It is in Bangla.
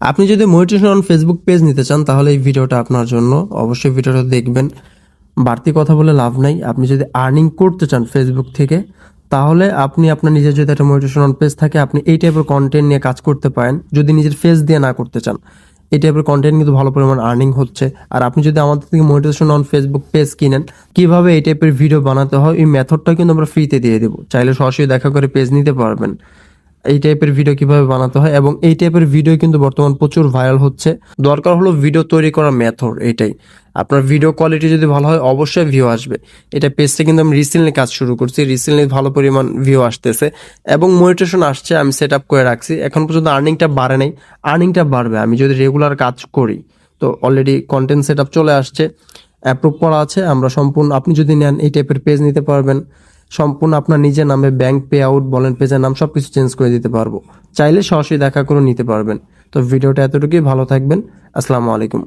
আপনি যদি মোটিভেশন অন ফেসবুক পেজ নিতে চান তাহলে এই ভিডিওটা আপনার জন্য। অবশ্যই ভিডিওটা দেখবেন। বাড়তি কথা বলে লাভ নাই। আপনি যদি আর্নিং করতে চান ফেসবুক থেকে তাহলে আপনি আপনার নিজের যদি একটা মোটিভেশন অন পেজ থাকে আপনি এই টাইপের কন্টেন্ট নিয়ে কাজ করতে পারেন। যদি নিজের ফেস দিয়ে না করতে চান, এই টাইপের কন্টেন্ট কিন্তু ভালো পরিমাণ আর্নিং হচ্ছে। আর আপনি যদি আমাদের থেকে মোটিভেশন অন ফেসবুক পেজ কিনেন, কিভাবে এই টাইপের ভিডিও বানাতে হয় এই মেথডটা কিন্তু আমরা ফ্রিতে দিয়ে দেবো। চাইলে সরাসরি দেখা করে পেজ নিতে পারবেন। এই টাইপের ভিডিও কিভাবে বানাতে হয় এবং এই টাইপের ভিডিও কিন্তু বর্তমান প্রচুর ভাইরাল হচ্ছে। দরকার হলো ভিডিও তৈরি করার মেথড এইটাই। আপনার ভিডিও কোয়ালিটি যদি ভালো হয় অবশ্যই ভিউ আসবে। এটা পেজটা কিন্তু আমি রিসেন্টলি কাজ শুরু করছি, রিসেন্টলি ভালো পরিমাণ ভিউ আসতেছে এবং মনিটাইজেশন আসছে। আমি সেট আপ করে রাখছি, এখন পর্যন্ত আর্নিংটা বাড়ে নাই, আর্নিংটা বাড়বে আমি যদি রেগুলার কাজ করি। তো অলরেডি কন্টেন্ট সেট আপ চলে আসছে, অ্যাপ্রুভ করা আছে। আমরা সম্পূর্ণ, আপনি যদি নেন এই টাইপের পেজ নিতে পারবেন। সম্পূর্ণ আপনার নিজের নামে ব্যাংক পে আউট বলেন, পেজের নাম সব কিছু চেঞ্জ করে দিতে পারবো। চাইলে সরাসরি দেখা করে নিতে পারবেন। তো ভিডিওটা এতটুকুই, ভালো থাকবেন। আসসালামু আলাইকুম।